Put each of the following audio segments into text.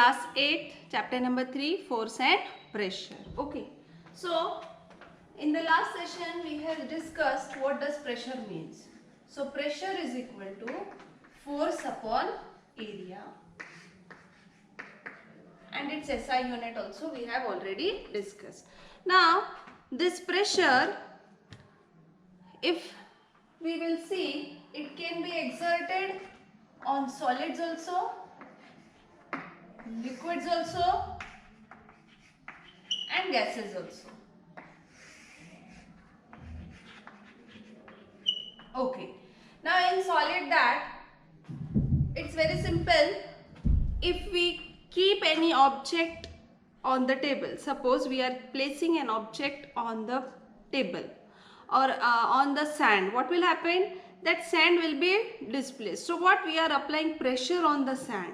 class 8, chapter number 3, force and pressure. Okay, so in the last session we have discussed what does pressure means. So pressure is equal to force upon area, and its SI unit also we have already discussed. Now this pressure, if we will see, it can be exerted on solids also, liquids also, and gases also. Okay, now in solid, that it's very simple. If we keep any object on the table, suppose we are placing an object on the table or on the sand, what will happen? That sand will be displaced. So what we are applying pressure on the sand.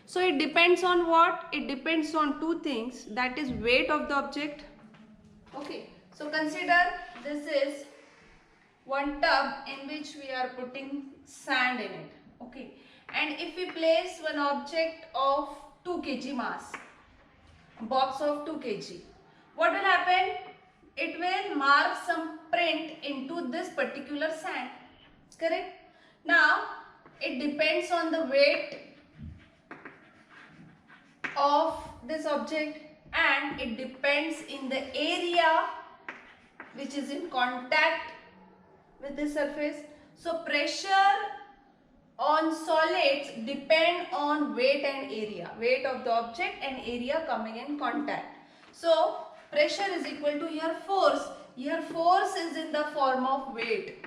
So it depends on what? It depends on two things, that is weight of the object. Okay, so consider this is one tub in which we are putting sand in it. Okay, and if we place one object of 2 kg mass, a box of 2 kg, what will happen? It will mark some print into this particular sand. Correct? Now it depends on the weight of this object, and it depends in the area which is in contact with the surface. So pressure on solids depend on weight and area, weight of the object and area coming in contact. So pressure is equal to here force. Here force is in the form of weight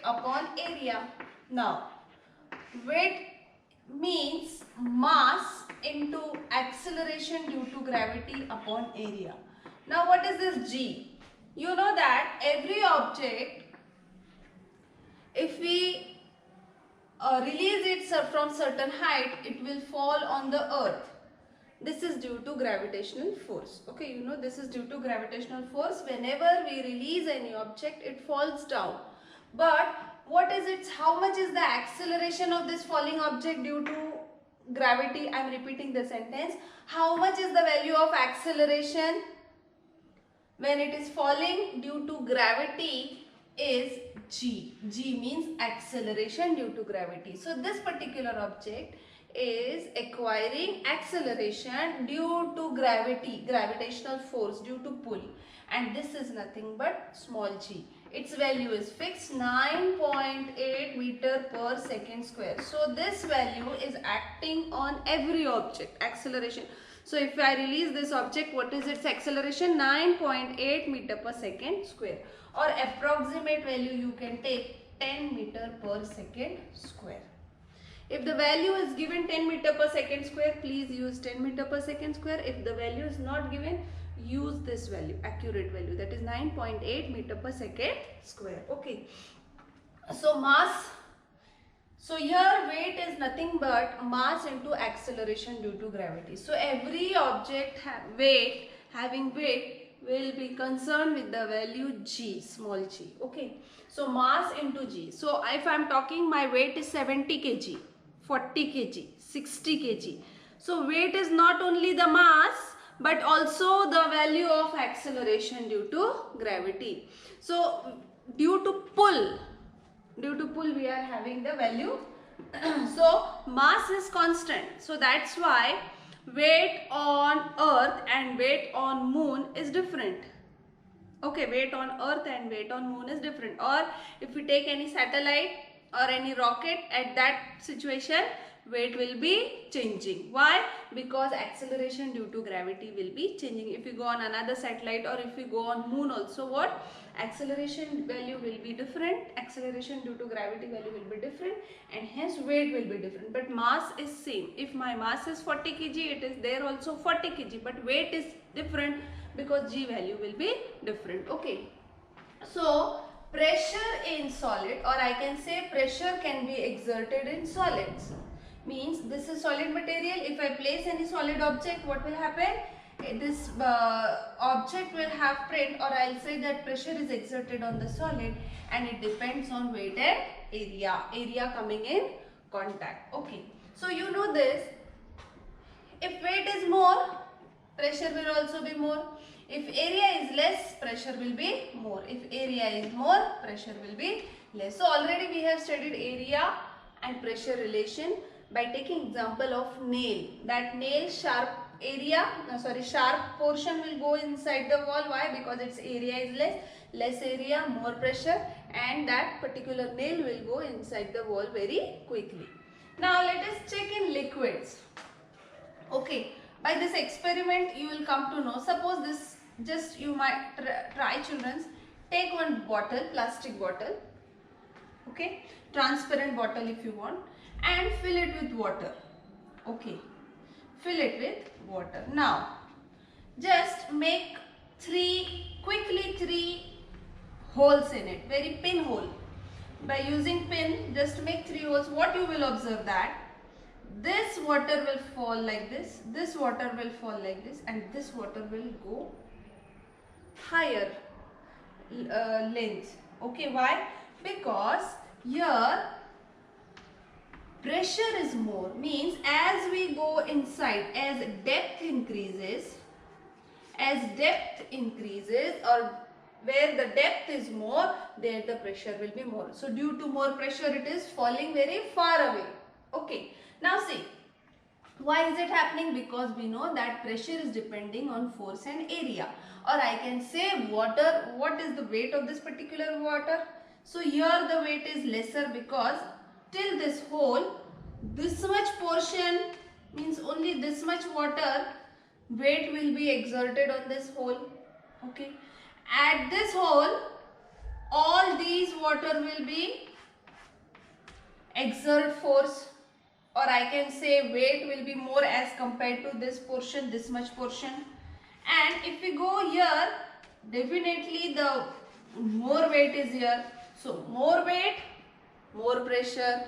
upon area. Now weight means mass into acceleration due to gravity upon area. Now what is this G? You know that every object, if we release it from certain height, it will fall on the earth. This is due to gravitational force. Okay, you know this is due to gravitational force. Whenever we release any object, it falls down. But what is it? How much is the acceleration of this falling object due to gravity? I am repeating the sentence. How much is the value of acceleration when it is falling due to gravity? Is G. G means acceleration due to gravity. So this particular object is acquiring acceleration due to gravity, gravitational force due to pull, and this is nothing but small g. Its value is fixed, 9.8 meter per second square. So this value is acting on every object, acceleration. So if I release this object, what is its acceleration? 9.8 meter per second square, or approximate value you can take 10 meter per second square. If the value is given 10 meter per second square, please use 10 meter per second square. If the value is not given, use this value, accurate value, that is 9.8 meter per second square. Okay. So mass, so here weight is nothing but mass into acceleration due to gravity. So every object having weight will be concerned with the value g, small g. Okay. So mass into g. So if I am talking my weight is 70 kg, 40 kg, 60 kg. So weight is not only the mass but also the value of acceleration due to gravity. So due to pull we are having the value. So mass is constant. So that's why weight on earth and weight on moon is different. Okay, weight on earth and weight on moon is different. Or if we take any satellite or any rocket, at that situation weight will be changing. Why? Because acceleration due to gravity will be changing. If you go on another satellite or if you go on moon also, what? Acceleration value will be different. Acceleration due to gravity value will be different, and hence weight will be different. But mass is same. If my mass is 40 kg, it is there also 40 kg, but weight is different because g value will be different. Okay. So pressure in solid, or I can say pressure can be exerted in solids. Means this is solid material. If I place any solid object, what will happen? This object will have print, or I'll say that pressure is exerted on the solid, and it depends on weight and area coming in contact. Okay, so you know this, If weight is more, pressure will also be more. If area is less, pressure will be more. If area is more, pressure will be less. So already we have studied area and pressure relation by taking example of nail. That nail sharp sharp portion will go inside the wall. Why? Because its area is less. Less area, more pressure, and that particular nail will go inside the wall very quickly. Now let us check in liquids. Okay, by this experiment you will come to know, suppose this, just you might try children, take one bottle, plastic bottle, okay, transparent bottle if you want, and fill it with water. Okay, fill it with water. Now just make three holes in it, very pin hole. By using pin, just make 3 holes. What you will observe that this water will fall like this water will fall like this, and this water will go higher length. Okay, why? Because here pressure is more, means as we go inside, as depth increases, or where the depth is more, there the pressure will be more. So due to more pressure, it is falling very far away. Okay, now see, why is it happening? Because we know that pressure is depending on force and area. Or I can say water, what is the weight of this particular water? So here the weight is lesser, because till this hole, this much portion, means only this much water, weight will be exerted on this hole. Okay, at this hole, all these water will be exert force, or I can say weight will be more as compared to this portion, this much portion. And if we go here, definitely the more weight is here. So more weight, more pressure,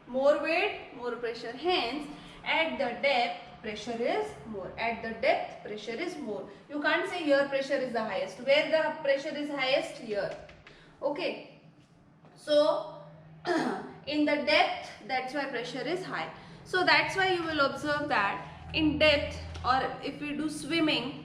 more weight, more pressure. Hence, at the depth, pressure is more. At the depth, pressure is more. You can't say here pressure is the highest. Where the pressure is highest? Here. Okay. So, in the depth, that's why pressure is high. So that's why you will observe that in depth, or if we do swimming,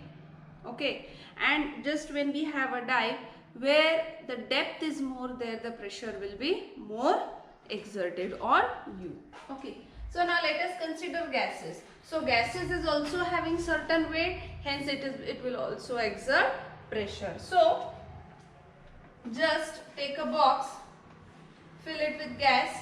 okay, and just when we have a dive, where the depth is more, there the pressure will be more exerted on you. Okay, so now let us consider gases. So gases is also having certain weight, hence it will also exert pressure. So just take a box, fill it with gas,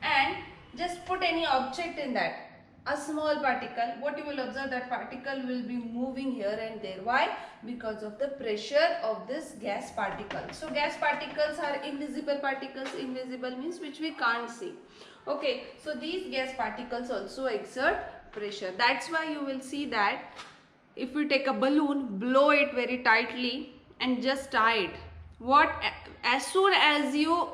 and just put any object in that, a small particle. What you will observe, that particle will be moving here and there. Why? Because of the pressure of this gas particle. So gas particles are invisible particles. Invisible means which we can't see. Okay, so these gas particles also exert pressure. That's why you will see that if we take a balloon, blow it very tightly and just tie it. What, as soon as you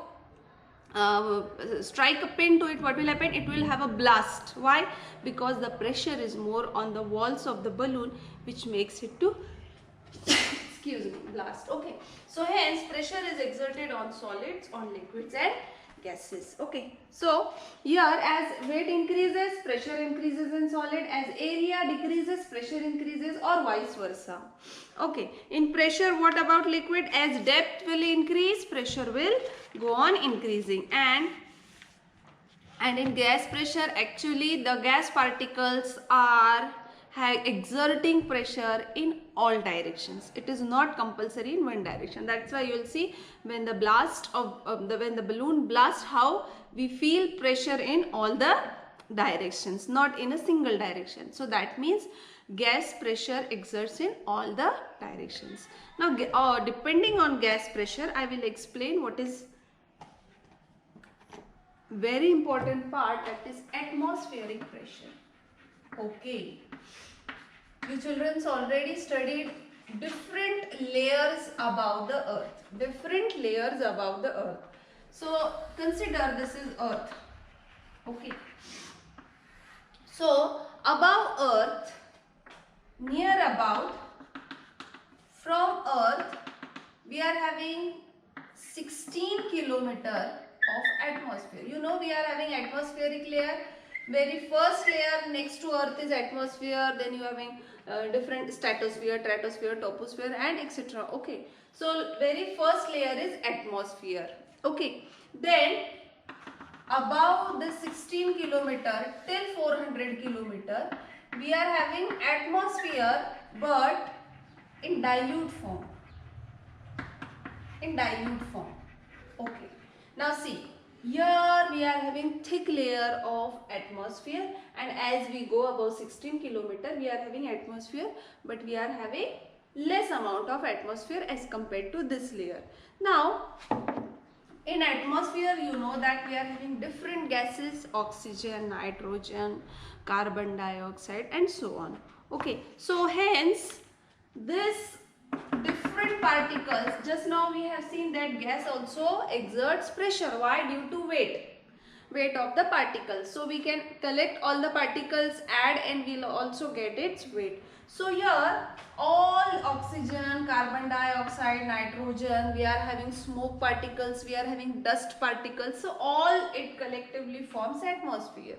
strike a pin to it, what will happen? It will have a blast. Why? Because the pressure is more on the walls of the balloon, which makes it to excuse me, blast. Okay, so hence pressure is exerted on solids, on liquids and gases. Okay, so here as weight increases, pressure increases in solid, as area decreases, pressure increases, or vice versa. Okay, in pressure, what about liquid? As depth will increase, pressure will go on increasing, and in gas pressure, actually the gas particles are exerting pressure in all directions. It is not compulsory in one direction. That's why you will see when the blast when the balloon blasts, how we feel pressure in all the directions, not in a single direction. So that means gas pressure exerts in all the directions. Now depending on gas pressure, I will explain what is very important part, that is atmospheric pressure. Okay, you children already studied different layers above the earth. Different layers above the earth. So consider this is earth. Okay. So above earth, near about, from earth, we are having 16 kilometer of atmosphere. You know we are having atmospheric layer. Very first layer next to Earth is atmosphere. Then you having different stratosphere, stratosphere, troposphere, and etc. Okay. So very first layer is atmosphere. Okay. Then above the 16 kilometer till 400 kilometer, we are having atmosphere, but in dilute form. In dilute form. Okay. Now see. Here we are having thick layer of atmosphere, and as we go above 16 kilometer we are having atmosphere, but we are having less amount of atmosphere as compared to this layer. Now in atmosphere you know that we are having different gases, oxygen, nitrogen, carbon dioxide and so on. Okay, so hence this different particles, just now we have seen that gas also exerts pressure. Why? Due to weight of the particles. So we can collect all the particles, add, and we'll also get its weight. So here all oxygen, carbon dioxide, nitrogen, we are having smoke particles, we are having dust particles, so all it collectively forms atmosphere.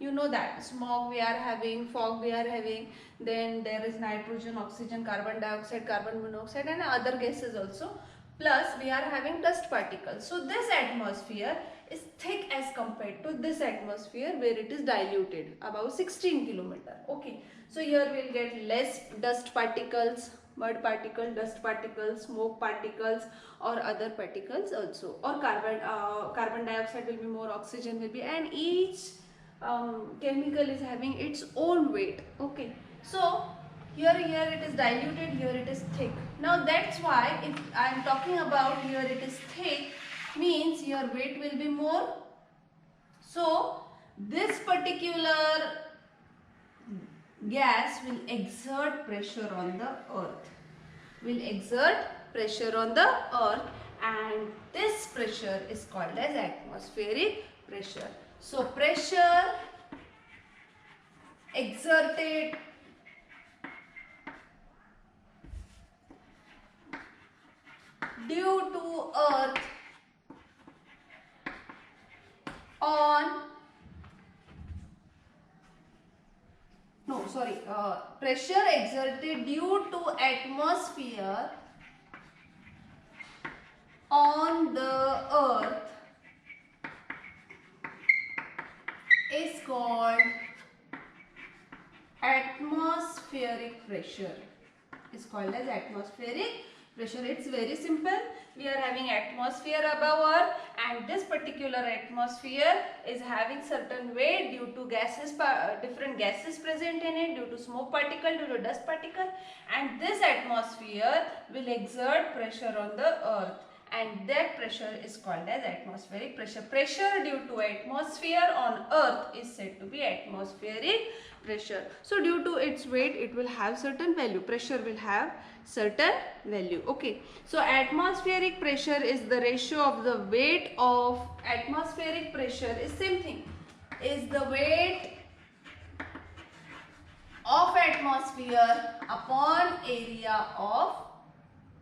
You know that smog we are having, fog we are having, then there is nitrogen, oxygen, carbon dioxide, carbon monoxide and other gases also, plus we are having dust particles. So this atmosphere is thick as compared to this atmosphere where it is diluted above 16 kilometer. Okay, so here we will get less dust particles, mud particle, dust particles, smoke particles or other particles also, or carbon dioxide will be more, oxygen will be, and each chemical is having its own weight. Okay, so here it is diluted, here it is thick. Now that's why if I am talking about here it is thick, means your weight will be more. So this particular gas will exert pressure on the earth, and this pressure is called as atmospheric pressure. So pressure exerted due to earth pressure exerted due to atmosphere on the earth is called atmospheric pressure. Is called as atmospheric pressure. It's very simple. We are having atmosphere above Earth, and this particular atmosphere is having certain weight due to gases, different gases present in it, due to smoke particle, due to dust particle, and this atmosphere will exert pressure on the Earth, and that pressure is called as atmospheric pressure. Pressure due to atmosphere on Earth is said to be atmospheric pressure. So due to its weight it will have certain value, pressure will have certain value. Okay, so atmospheric pressure is the ratio of the weight of atmospheric pressure is same thing, is the weight of atmosphere upon area of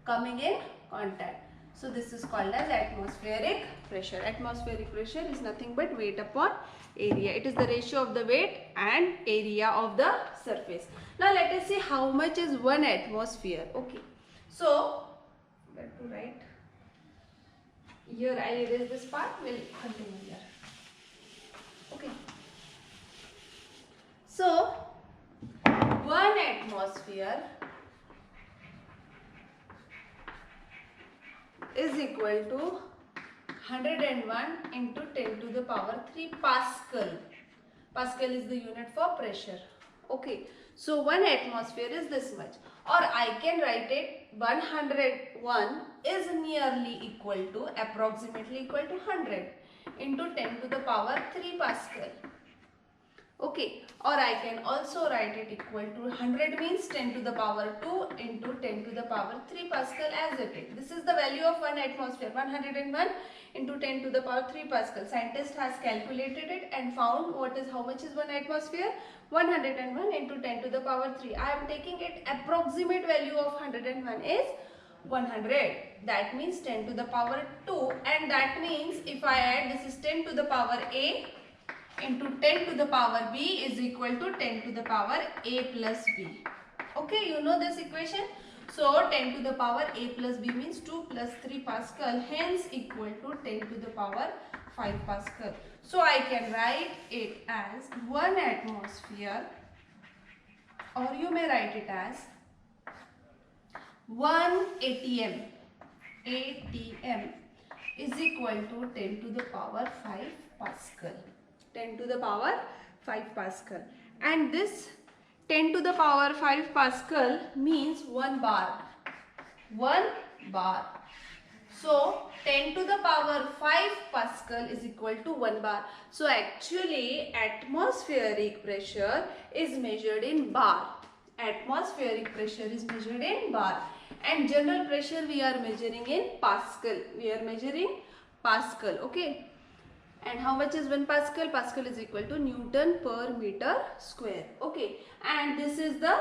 coming in contact. So this is called as atmospheric pressure. Atmospheric pressure is nothing but weight upon area. It is the ratio of the weight and area of the surface. Now let us see how much is 1 atmosphere. Okay, so where to write? Here I erase this part, we'll continue here. Okay, so 1 atmosphere is equal to 101 into 10 to the power 3 Pascal. Pascal is the unit for pressure. Okay, so 1 atmosphere is this much, or I can write it 101 is nearly equal to, approximately equal to 100 into 10 to the power 3 Pascal. Okay, or I can also write it equal to 100 means 10 to the power 2 into 10 to the power 3 Pascal as it is. This is the value of 1 atmosphere, 101 into 10 to the power 3 Pascal. Scientist has calculated it and found how much is 1 atmosphere? 101 into 10 to the power 3. I am taking it approximate value of 101 is 100. That means 10 to the power 2, and that means if I add, this is 10 to the power A into 10 to the power b is equal to 10 to the power a plus b. Okay, you know this equation. So 10 to the power a plus b means 2 plus 3 Pascal, hence equal to 10 to the power 5 Pascal. So I can write it as 1 atmosphere, or you may write it as 1 atm. atm is equal to 10 to the power 5 Pascal. 10 to the power 5 Pascal. And this 10 to the power 5 Pascal means 1 bar. 1 bar. So 10 to the power 5 Pascal is equal to 1 bar. So actually atmospheric pressure is measured in bar. Atmospheric pressure is measured in bar. And general pressure we are measuring in Pascal. We are measuring Pascal. Okay. And how much is 1 Pascal? Pascal is equal to Newton per meter square. Okay. And this is the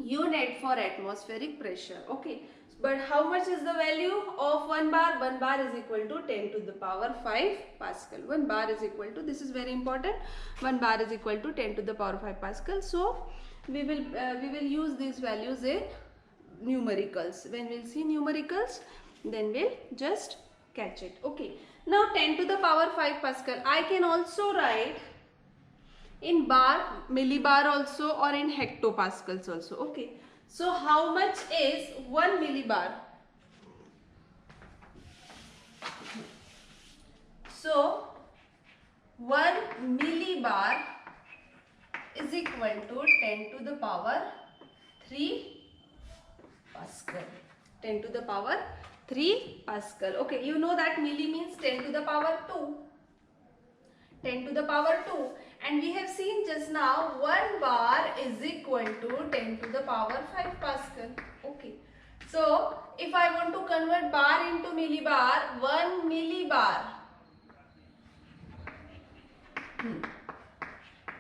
unit for atmospheric pressure. Okay. But how much is the value of 1 bar? 1 bar is equal to 10 to the power 5 Pascal. 1 bar is equal to, this is very important, 1 bar is equal to 10 to the power 5 Pascal. So we will use these values in numericals. When we'll see numericals, then we'll just catch it. Okay. Now 10 to the power 5 Pascal, I can also write in bar, millibar also, or in hectopascals also. Okay. So how much is 1 millibar? So 1 millibar is equal to 10 to the power 3 Pascal. 10 to the power 3 Pascal. Okay, you know that milli means 10 to the power 2. 10 to the power 2. And we have seen just now 1 bar is equal to 10 to the power 5 Pascal. Okay. So, if I want to convert bar into millibar, 1 millibar.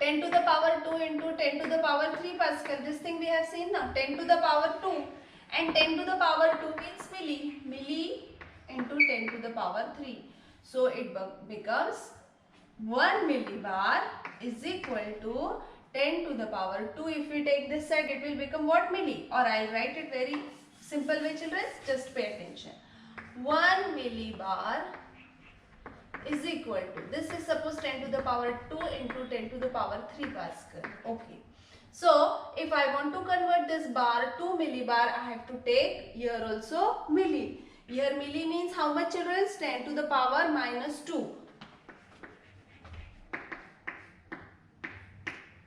10 to the power 2 into 10 to the power 3 Pascal. This thing we have seen now. 10 to the power 2. And 10 to the power 2 means milli. Milli into 10 to the power 3. So, it becomes 1 millibar is equal to 10 to the power 2. If we take this side, it will become what milli? Or I'll write it very simple way, children. Just pay attention. 1 millibar is equal to, this is suppose 10 to the power 2 into 10 to the power 3 Pascal. Okay. So, if I want to convert this bar to millibar, I have to take here also milli. Here milli means how much, children? 10 to the power minus 2.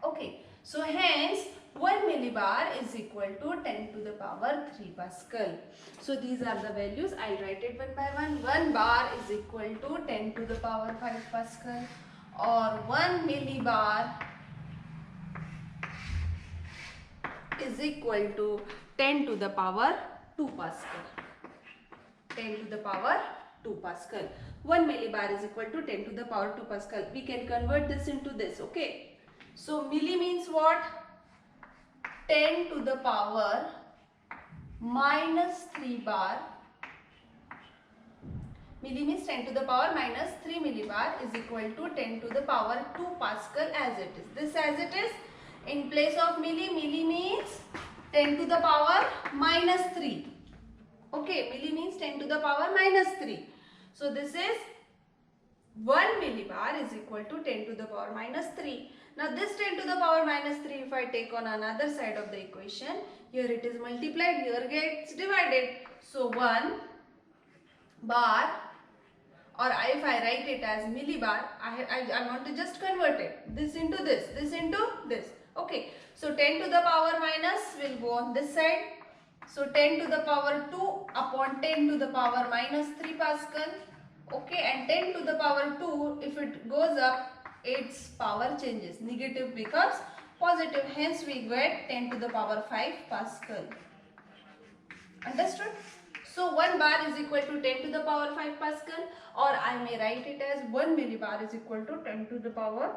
Okay, so hence 1 millibar is equal to 10 to the power 3 Pascal. So these are the values. I'll write it one by one. 1 bar is equal to 10 to the power 5 Pascal, or 1 millibar is equal to 10 to the power 2 Pascal. 10 to the power 2 Pascal. 1 millibar is equal to 10 to the power 2 Pascal. We can convert this into this. Okay. So milli means what? 10 to the power minus 3 bar. Milli means 10 to the power minus 3 millibar is equal to 10 to the power 2 Pascal as it is. This as it is. In place of milli, milli means 10 to the power minus 3. Okay, milli means 10 to the power minus 3. So this is 1 millibar is equal to 10 to the power minus 3. Now this 10 to the power minus 3, if I take on another side of the equation, here it is multiplied, here gets divided. So 1 bar, or if I write it as millibar, I want to just convert it. This into this into this. Okay. So 10 to the power minus will go on this side. So 10 to the power 2 upon 10 to the power minus 3 Pascal. Okay, and 10 to the power 2, if it goes up, its power changes. Negative becomes positive. Hence we get 10 to the power 5 Pascal. Understood? So 1 bar is equal to 10 to the power 5 Pascal, or I may write it as 1 millibar is equal to 10 to the power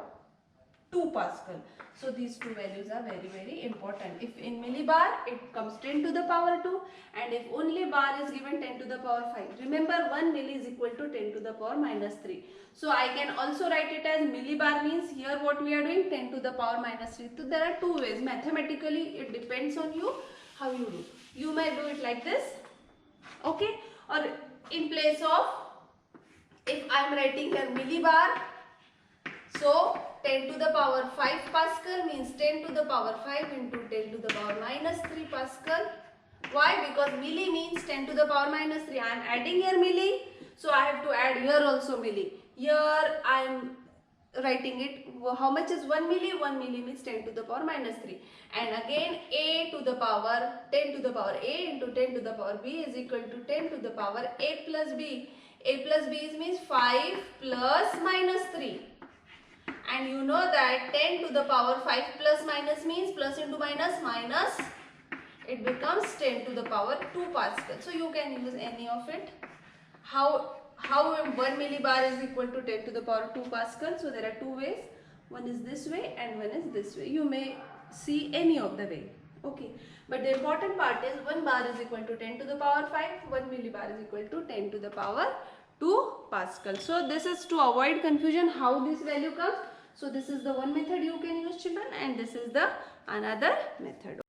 2 Pascal. So these two values are very, very important. If in millibar, it comes 10 to the power 2, and if only bar is given 10 to the power 5. Remember, 1 milli is equal to 10 to the power minus 3. So I can also write it as millibar means here what we are doing 10 to the power minus 3. So there are two ways. Mathematically, it depends on you how you do. You may do it like this, okay, or in place of, if I am writing here millibar, so 10 to the power 5 Pascal means 10 to the power 5 into 10 to the power minus 3 Pascal. Why? Because milli means 10 to the power minus 3. I am adding here milli, so I have to add here also milli. Here I am writing it, how much is 1 milli? 1 milli means 10 to the power minus 3. And again a to the power 10 to the power a into 10 to the power b is equal to 10 to the power a plus b. A plus b means 5 plus minus 3. And you know that 10 to the power 5 plus minus means plus into minus minus. It becomes 10 to the power 2 Pascal. So you can use any of it. How 1 millibar is equal to 10 to the power 2 Pascal. So there are two ways. One is this way and one is this way. You may see any of the way. Okay. But the important part is 1 bar is equal to 10 to the power 5. 1 millibar is equal to 10 to the power 2 Pascal. So this is to avoid confusion how this value comes. So this is the one method you can use, children, and this is the another method.